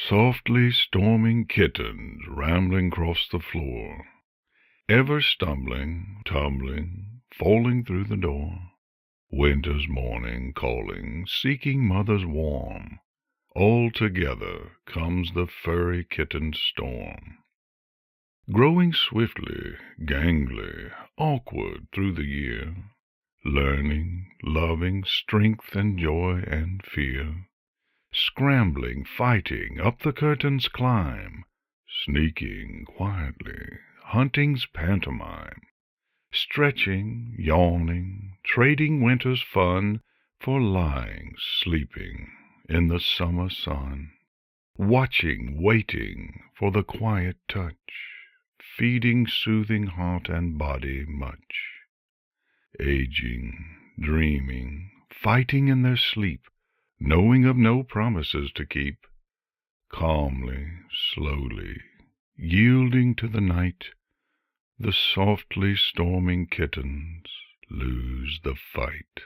Softly storming kittens rambling 'cross the floor, ever stumbling, tumbling, falling through the door. Winter's morning calling, seeking mother's warm. All together comes the furry kitten's storm. Growing swiftly, gangly, awkward through the year, learning, loving, strength and joy and fear. Scrambling, fighting, up the curtain's climb, sneaking quietly, hunting's pantomime. Stretching, yawning, trading winter's fun for lying, sleeping in the summer sun. Watching, waiting for the quiet touch, feeding, soothing heart and body much. Aging, dreaming, fighting in their sleep, knowing of no promises to keep. Calmly, slowly, yielding to the night, the softly storming kittens lose the fight.